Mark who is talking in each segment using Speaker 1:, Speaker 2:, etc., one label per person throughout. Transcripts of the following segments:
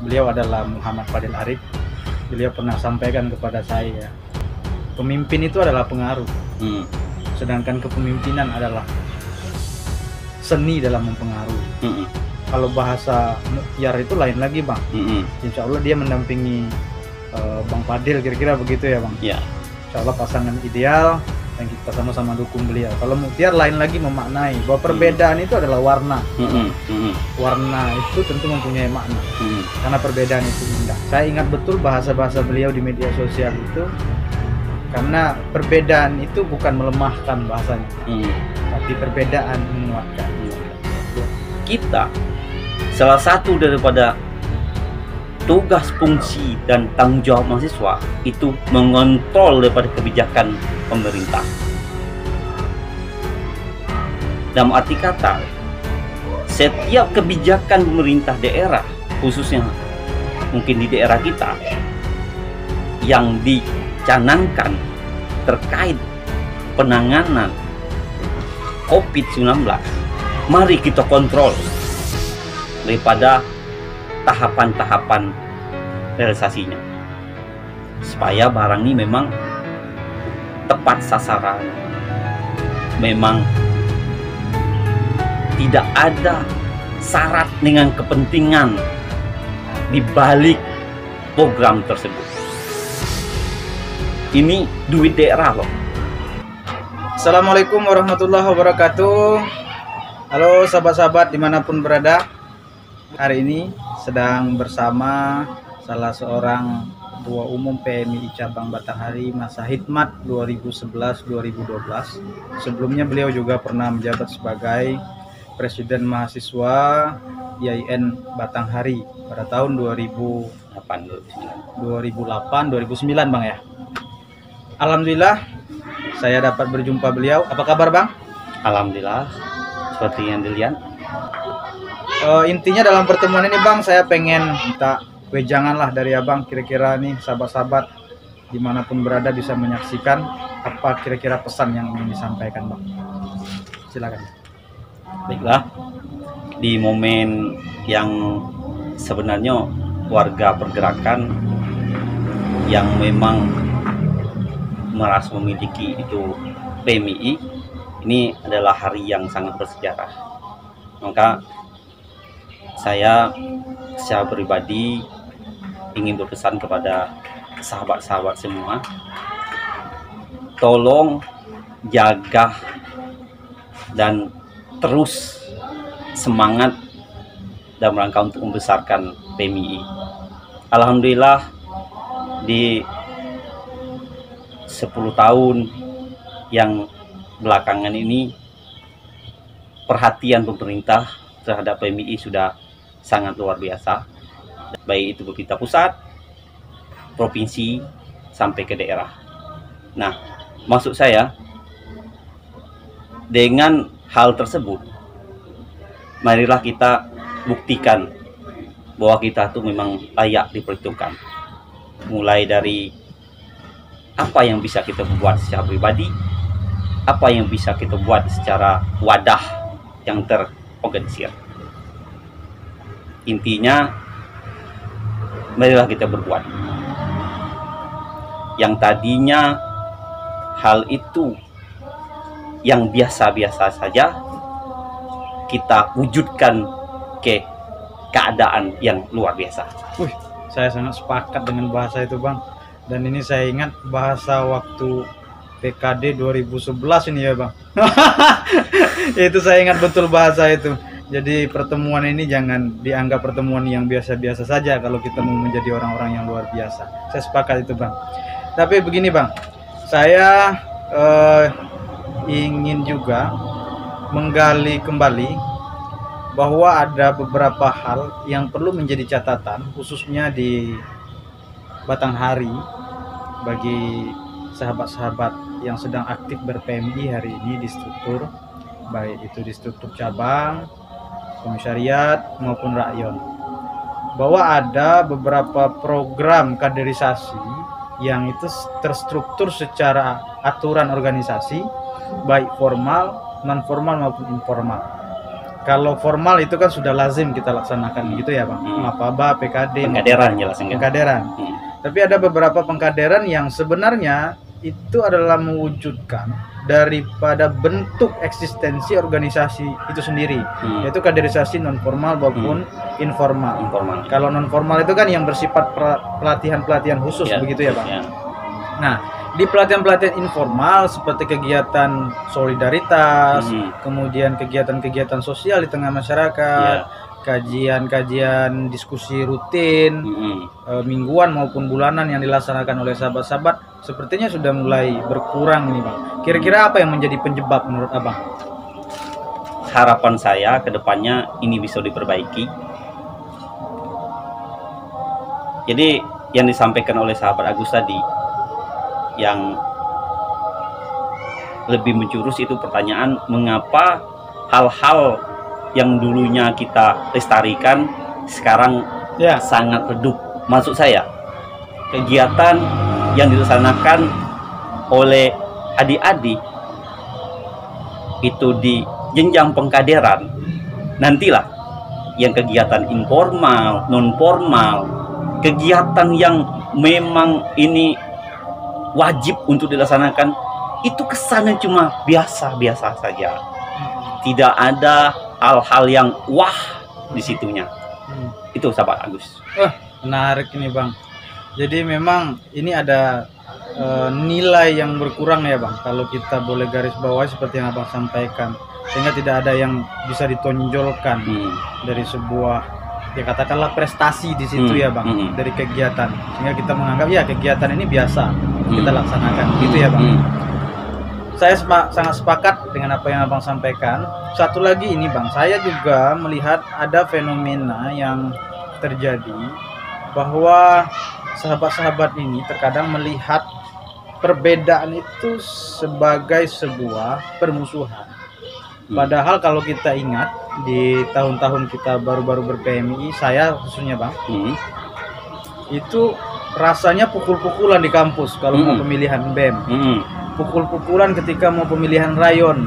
Speaker 1: beliau adalah Muhammad Fadil Arif. Beliau pernah sampaikan kepada saya, pemimpin itu adalah pengaruh, sedangkan kepemimpinan adalah seni dalam mempengaruhi. Kalau bahasa Muktiar itu lain lagi bang. Insya Allah dia mendampingi Bang Fadil, kira-kira begitu ya bang.
Speaker 2: Ya.
Speaker 1: Insya Allah pasangan ideal dan kita sama-sama dukung beliau. Kalau Muktiar lain lagi memaknai bahwa perbedaan itu adalah warna. Warna itu tentu mempunyai makna. Karena perbedaan itu indah. Saya ingat betul bahasa-bahasa beliau di media sosial itu, karena perbedaan itu bukan melemahkan bahasanya, tapi perbedaan menguatkan.
Speaker 2: Kita salah satu daripada tugas, fungsi, dan tanggung jawab mahasiswa itu mengontrol daripada kebijakan pemerintah. Dalam arti kata, setiap kebijakan pemerintah daerah, khususnya mungkin di daerah kita, yang dicanangkan terkait penanganan COVID-19, mari kita kontrol daripada tahapan-tahapan realisasinya, supaya barang ini memang tepat sasaran, memang tidak ada syarat dengan kepentingan di balik program tersebut. Ini duit daerah loh.
Speaker 1: Assalamualaikum warahmatullahi wabarakatuh. Halo sahabat-sahabat dimanapun berada. Hari ini sedang bersama salah seorang Ketua Umum PMII Cabang Batanghari, masa hikmat 2011-2012. Sebelumnya beliau juga pernah menjabat sebagai Presiden Mahasiswa IAIN Batanghari pada tahun 2008-2009 Bang ya. Alhamdulillah saya dapat berjumpa beliau. Apa kabar Bang?
Speaker 2: Alhamdulillah, seperti yang dilihat.
Speaker 1: Intinya dalam pertemuan ini Bang, saya pengen minta wejangan lah dari Abang, kira-kira nih sahabat-sahabat dimanapun berada bisa menyaksikan apa kira-kira pesan yang ingin disampaikan Bang. Silakan.
Speaker 2: Baiklah, di momen yang sebenarnya warga pergerakan yang memang merasa memiliki itu PMII, ini adalah hari yang sangat bersejarah. Maka saya secara pribadi ingin berpesan kepada sahabat-sahabat semua, tolong jaga dan terus semangat dalam rangka untuk membesarkan PMII. Alhamdulillah di 10 tahun yang belakangan ini perhatian pemerintah terhadap PMII sudah sangat luar biasa, baik itu pemerintah pusat, provinsi, sampai ke daerah. Nah, maksud saya, dengan hal tersebut, marilah kita buktikan bahwa kita tuh memang layak diperhitungkan. Mulai dari apa yang bisa kita buat secara pribadi, apa yang bisa kita buat secara wadah yang terorganisir. Intinya, marilah kita berbuat. Yang tadinya hal itu yang biasa-biasa saja, kita wujudkan ke keadaan yang luar biasa.
Speaker 1: Saya sangat sepakat dengan bahasa itu Bang. Dan ini saya ingat bahasa waktu PKD 2011 ini ya Bang. Itu saya ingat betul bahasa itu. Jadi pertemuan ini jangan dianggap pertemuan yang biasa-biasa saja kalau kita mau menjadi orang-orang yang luar biasa. Saya sepakat itu Bang. Tapi begini Bang, saya ingin juga menggali kembali bahwa ada beberapa hal yang perlu menjadi catatan, khususnya di Batanghari, bagi sahabat-sahabat yang sedang aktif ber-PMI hari ini di struktur, baik itu di struktur cabang, komisariat maupun rayon, bahwa ada beberapa program kaderisasi yang itu terstruktur secara aturan organisasi, baik formal, non formal maupun informal. Kalau formal itu kan sudah lazim kita laksanakan gitu ya Bang. Mapaba, PKD,
Speaker 2: Pengkaderan jelas enggak?
Speaker 1: pengkaderan. Tapi ada beberapa pengkaderan yang sebenarnya itu adalah mewujudkan daripada bentuk eksistensi organisasi itu sendiri, yaitu kaderisasi non formal maupun informal. Kalau non formal itu kan yang bersifat pelatihan-pelatihan khusus begitu ya Bang. Nah, di pelatihan-pelatihan informal seperti kegiatan solidaritas, kemudian kegiatan-kegiatan sosial di tengah masyarakat, kajian-kajian diskusi rutin, mingguan maupun bulanan yang dilaksanakan oleh sahabat-sahabat, sepertinya sudah mulai berkurang ini Bang. Kira-kira apa yang menjadi penyebab menurut Abang?
Speaker 2: Harapan saya ke depannya ini bisa diperbaiki. Jadi yang disampaikan oleh sahabat Agus tadi, yang lebih menjurus itu pertanyaan mengapa hal-hal yang dulunya kita lestarikan sekarang sangat redup. Maksud saya, kegiatan yang dilaksanakan oleh adik-adik itu di jenjang pengkaderan, nantilah yang kegiatan informal, non formal, kegiatan yang memang ini wajib untuk dilaksanakan, itu kesannya cuma biasa-biasa saja. Tidak ada hal-hal yang wah di situnya. Itu sahabat Agus.
Speaker 1: Menarik ini Bang. Jadi memang ini ada nilai yang berkurang ya Bang, kalau kita boleh garis bawahi seperti yang Abang sampaikan, sehingga tidak ada yang bisa ditonjolkan dari sebuah, ya katakanlah prestasi di situ ya Bang, dari kegiatan, sehingga kita menganggap ya kegiatan ini biasa kita laksanakan gitu ya Bang. Saya sangat sepakat dengan apa yang Abang sampaikan. Satu lagi ini Bang, saya juga melihat ada fenomena yang terjadi bahwa sahabat-sahabat ini terkadang melihat perbedaan itu sebagai sebuah permusuhan. Padahal kalau kita ingat di tahun-tahun kita baru-baru ber-PMI, saya khususnya Bang, itu rasanya pukul-pukulan di kampus kalau mau pemilihan BEM. Pukul-pukulan ketika mau pemilihan rayon,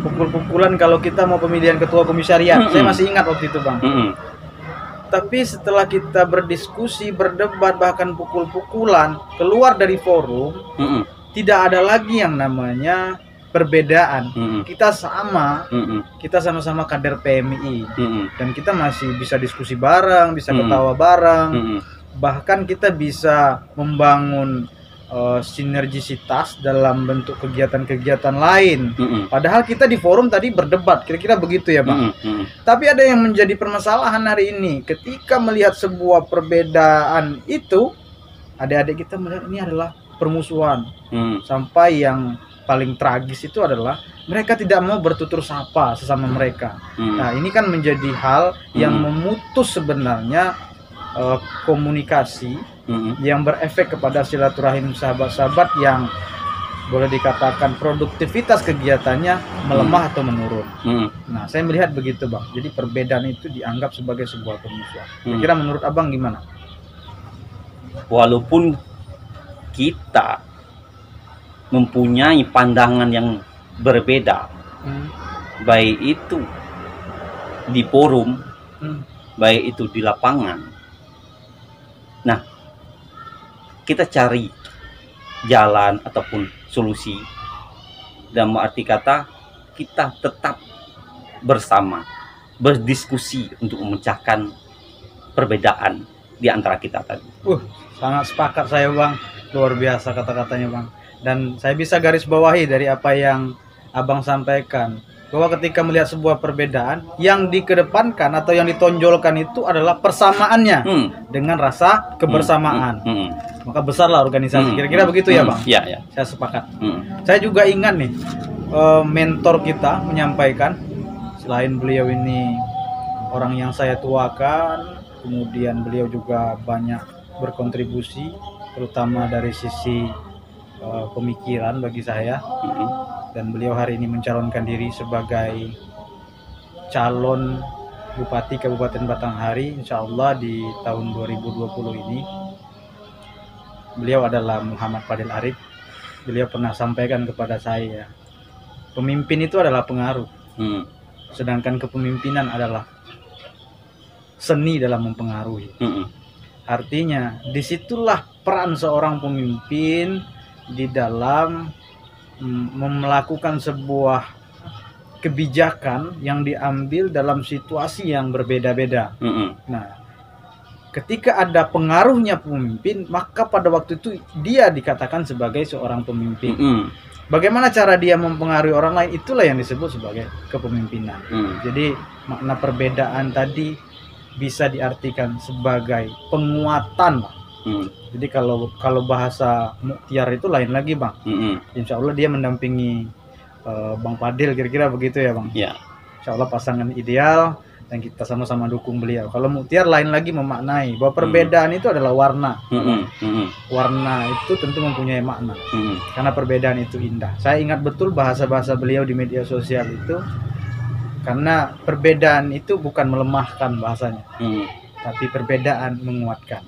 Speaker 1: pukul-pukulan kalau kita mau pemilihan ketua komisariat. Saya masih ingat waktu itu Bang. Tapi setelah kita berdiskusi, berdebat, bahkan pukul-pukulan, keluar dari forum, tidak ada lagi yang namanya perbedaan. Kita sama, kita sama-sama kader PMI, dan kita masih bisa diskusi bareng, bisa ketawa bareng, bahkan kita bisa membangun sinergisitas dalam bentuk kegiatan-kegiatan lain. Padahal kita di forum tadi berdebat, kira-kira begitu ya Bang. Tapi ada yang menjadi permasalahan hari ini, ketika melihat sebuah perbedaan itu, adik-adik kita melihat ini adalah permusuhan. Sampai yang paling tragis itu adalah mereka tidak mau bertutur sapa sesama mereka. Nah, ini kan menjadi hal yang memutus sebenarnya komunikasi yang berefek kepada silaturahim sahabat-sahabat yang boleh dikatakan produktivitas kegiatannya melemah atau menurun. Nah, saya melihat begitu Bang. Jadi perbedaan itu dianggap sebagai sebuah permusuhan. Kira-kira menurut Abang gimana?
Speaker 2: Walaupun kita mempunyai pandangan yang berbeda, baik itu di forum, baik itu di lapangan. Nah, kita cari jalan ataupun solusi, dalam arti kata kita tetap bersama, berdiskusi untuk memecahkan perbedaan di antara kita tadi.
Speaker 1: Sangat sepakat saya Bang, luar biasa kata-katanya Bang. Dan saya bisa garis bawahi dari apa yang Abang sampaikan, bahwa ketika melihat sebuah perbedaan, yang dikedepankan atau yang ditonjolkan itu adalah persamaannya dengan rasa kebersamaan. Maka besarlah organisasi. Kira-kira begitu ya Bang?
Speaker 2: Ya.
Speaker 1: Saya sepakat. Saya juga ingat nih, mentor kita menyampaikan, selain beliau ini orang yang saya tuakan, kemudian beliau juga banyak berkontribusi, terutama dari sisi pemikiran bagi saya. Dan beliau hari ini mencalonkan diri sebagai calon Bupati Kabupaten Batanghari, insya Allah di tahun 2020 ini. Beliau adalah Muhammad Fadil Arif. Beliau pernah sampaikan kepada saya, pemimpin itu adalah pengaruh. sedangkan kepemimpinan adalah seni dalam mempengaruhi. Artinya disitulah peran seorang pemimpin di dalam melakukan sebuah kebijakan yang diambil dalam situasi yang berbeda-beda. Nah, ketika ada pengaruhnya pemimpin, maka pada waktu itu dia dikatakan sebagai seorang pemimpin. Bagaimana cara dia mempengaruhi orang lain, itulah yang disebut sebagai kepemimpinan. Jadi makna perbedaan tadi bisa diartikan sebagai penguatan. Jadi kalau bahasa Muktiar itu lain lagi, Bang. Insya Allah dia mendampingi Bang Fadil, kira-kira begitu ya, Bang?
Speaker 2: Ya.
Speaker 1: Insya Allah pasangan ideal dan kita sama-sama dukung beliau. Kalau Muktiar lain lagi memaknai bahwa perbedaan itu adalah warna. Warna itu tentu mempunyai makna. Karena perbedaan itu indah. Saya ingat betul bahasa-bahasa beliau di media sosial itu, karena perbedaan itu bukan melemahkan bahasanya, tapi perbedaan menguatkan.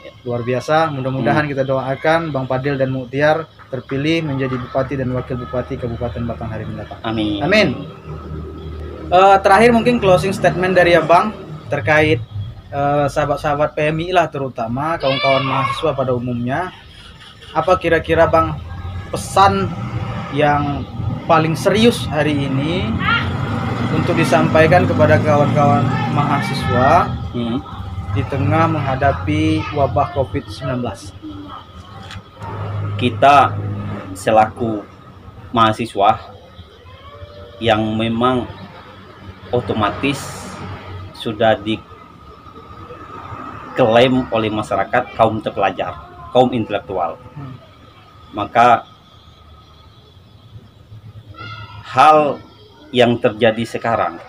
Speaker 1: Ya. Luar biasa. Mudah-mudahan kita doakan Bang Fadil dan Muktiar terpilih menjadi bupati dan wakil bupati Kabupaten Batanghari mendatang.
Speaker 2: Amin.
Speaker 1: Amin. Terakhir mungkin closing statement dari Abang terkait sahabat-sahabat PMI lah, terutama kawan-kawan mahasiswa pada umumnya. Apa kira-kira Bang pesan yang paling serius hari ini untuk disampaikan kepada kawan-kawan mahasiswa di tengah menghadapi wabah COVID-19?
Speaker 2: Kita selaku mahasiswa yang memang otomatis sudah diklaim oleh masyarakat kaum terpelajar, kaum intelektual, maka hal yang terjadi sekarang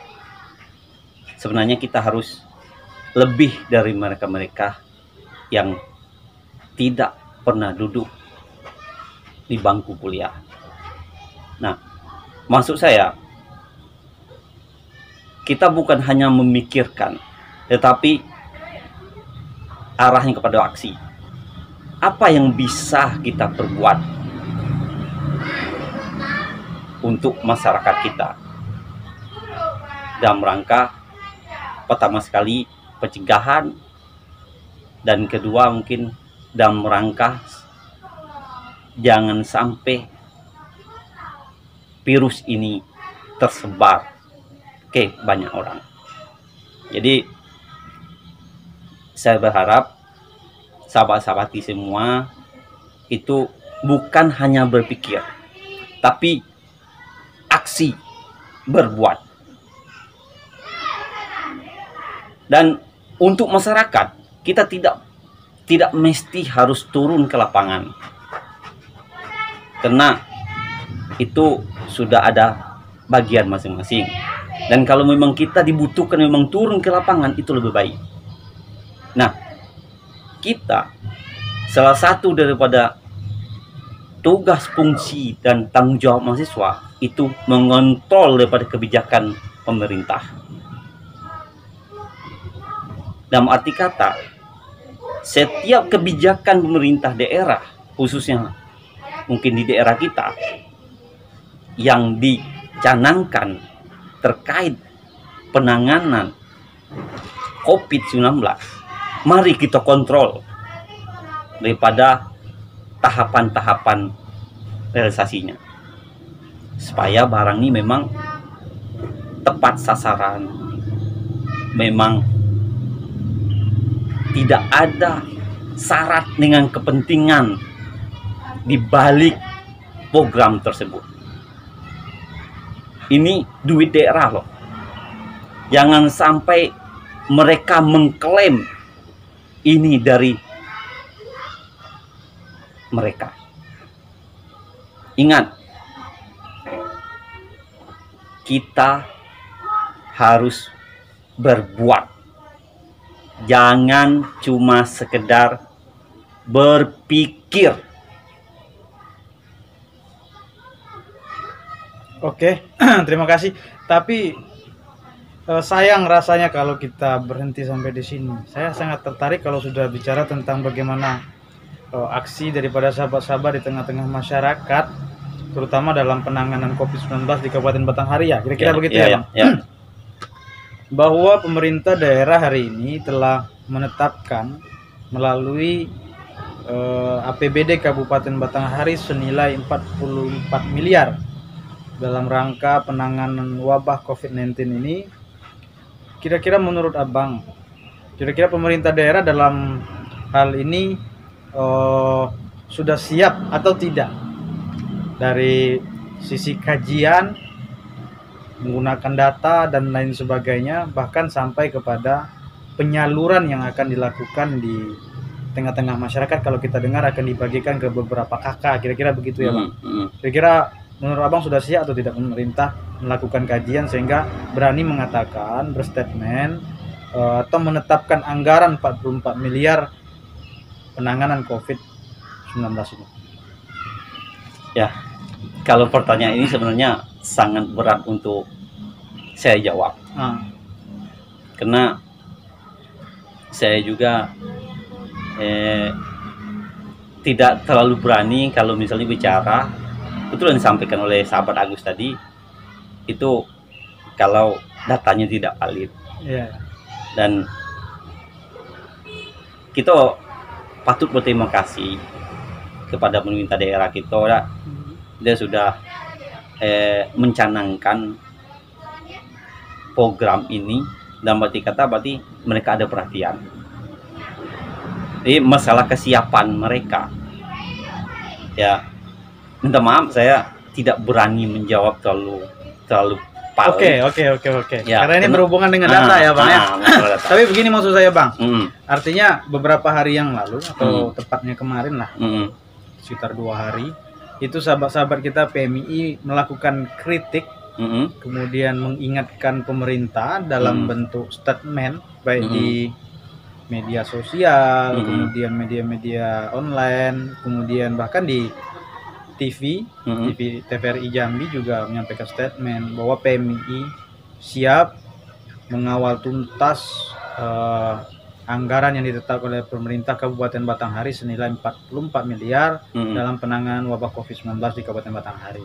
Speaker 2: sebenarnya kita harus lebih dari mereka-mereka yang tidak pernah duduk di bangku kuliah. Nah, maksud saya, kita bukan hanya memikirkan, tetapi arahnya kepada aksi. Apa yang bisa kita perbuat untuk masyarakat kita dalam rangka pertama sekali pencegahan, dan kedua mungkin dalam rangka jangan sampai virus ini tersebar ke banyak orang. Jadi saya berharap sahabat-sahabati semua itu bukan hanya berpikir, tapi aksi, berbuat. Dan untuk masyarakat, kita tidak mesti harus turun ke lapangan, karena itu sudah ada bagian masing-masing. Dan kalau memang kita dibutuhkan memang turun ke lapangan, itu lebih baik. Nah, kita salah satu daripada tugas, fungsi, dan tanggung jawab mahasiswa itu mengontrol daripada kebijakan pemerintah. Dalam arti kata, setiap kebijakan pemerintah daerah, khususnya mungkin di daerah kita, yang dicanangkan terkait penanganan COVID-19, mari kita kontrol daripada tahapan-tahapan realisasinya, supaya barang ini memang tepat sasaran, memang tidak ada syarat dengan kepentingan di balik program tersebut. Ini duit daerah loh. Jangan sampai mereka mengklaim ini dari mereka. Ingat, kita harus berbuat. Jangan cuma sekedar berpikir.
Speaker 1: Oke, terima kasih. Tapi sayang rasanya kalau kita berhenti sampai di sini. Saya sangat tertarik kalau sudah bicara tentang bagaimana aksi daripada sahabat-sahabat di tengah-tengah masyarakat terutama dalam penanganan COVID-19 di Kabupaten Batanghari ya, kira-kira begitu ya, Bang?
Speaker 2: Ya.
Speaker 1: Bahwa pemerintah daerah hari ini telah menetapkan melalui APBD Kabupaten Batanghari senilai 44 miliar dalam rangka penanganan wabah COVID-19 ini. Kira-kira menurut Abang, kira-kira pemerintah daerah dalam hal ini sudah siap atau tidak dari sisi kajian, menggunakan data dan lain sebagainya, bahkan sampai kepada penyaluran yang akan dilakukan di tengah-tengah masyarakat. Kalau kita dengar akan dibagikan ke beberapa kakak, kira-kira begitu ya, Bang? Kira-kira menurut Abang sudah siap atau tidak pemerintah melakukan kajian sehingga berani mengatakan, berstatement atau menetapkan anggaran 44 miliar penanganan COVID-19 ini?
Speaker 2: Ya, kalau pertanyaan ini sebenarnya sangat berat untuk saya jawab. Karena saya juga tidak terlalu berani kalau misalnya bicara, betul yang disampaikan oleh sahabat Agus tadi, itu kalau datanya tidak valid. Dan kita patut berterima kasih kepada pemerintah daerah kita, dia sudah mencanangkan program ini, dan berarti mereka ada perhatian. Jadi masalah kesiapan mereka, ya minta maaf saya tidak berani menjawab terlalu
Speaker 1: Oke.
Speaker 2: Ya,
Speaker 1: karena ini berhubungan dengan data ya, Bang, ya.
Speaker 2: Data.
Speaker 1: Tapi begini maksud saya, Bang. Artinya beberapa hari yang lalu atau tepatnya kemarin lah, sekitar 2 hari, itu sahabat-sahabat kita PMI melakukan kritik, kemudian mengingatkan pemerintah dalam bentuk statement, baik di media sosial, kemudian media-media online, kemudian bahkan di TV, TVRI Jambi juga menyampaikan statement bahwa PMI siap mengawal tuntas anggaran yang ditetapkan oleh pemerintah Kabupaten Batanghari senilai 44 miliar dalam penanganan wabah COVID-19 di Kabupaten Batanghari.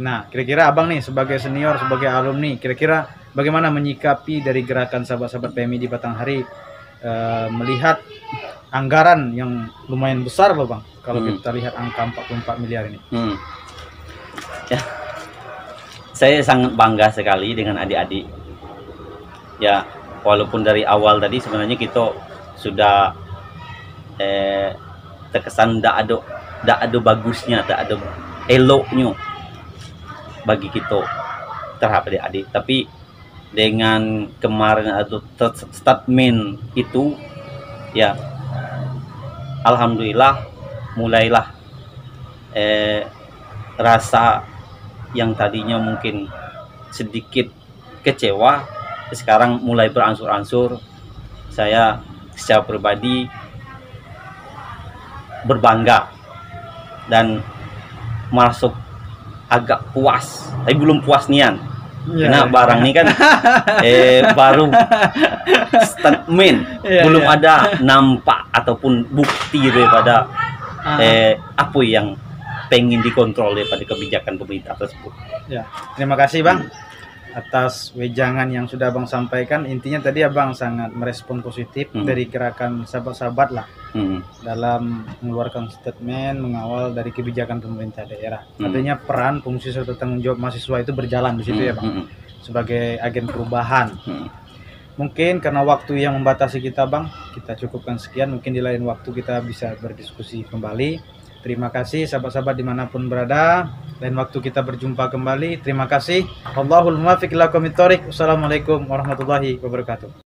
Speaker 1: Nah, kira-kira Abang nih sebagai senior, sebagai alumni, kira-kira bagaimana menyikapi dari gerakan sahabat-sahabat PMI di Batanghari melihat anggaran yang lumayan besar, Bang, kalau kita lihat angka 44 miliar ini?
Speaker 2: Ya, saya sangat bangga sekali dengan adik-adik. Ya, walaupun dari awal tadi sebenarnya kita sudah terkesan tidak ada bagusnya, tidak ada eloknya bagi kita terhadap adik-adik. Tapi dengan kemarin atau statement itu, ya alhamdulillah mulailah rasa yang tadinya mungkin sedikit kecewa sekarang mulai berangsur-angsur. Saya secara pribadi berbangga dan masuk agak puas, tapi belum puas nian. Karena barang ini kan baru statement, belum ada nampak ataupun bukti daripada apa yang pengen dikontrol daripada kebijakan pemerintah tersebut.
Speaker 1: Ya, terima kasih, Bang, atas wejangan yang sudah Abang sampaikan. Intinya tadi Abang sangat merespon positif dari gerakan sahabat-sahabat lah dalam mengeluarkan statement mengawal dari kebijakan pemerintah daerah. Artinya peran, fungsi serta tanggung jawab mahasiswa itu berjalan di situ ya, Bang, sebagai agen perubahan. Mungkin karena waktu yang membatasi kita, Bang, kita cukupkan sekian. Mungkin di lain waktu kita bisa berdiskusi kembali. Terima kasih sahabat-sahabat dimanapun berada. Lain waktu kita berjumpa kembali. Terima kasih. Wallahul muwaffiq ila aqwamit thoriq. Wassalamualaikum warahmatullahi wabarakatuh.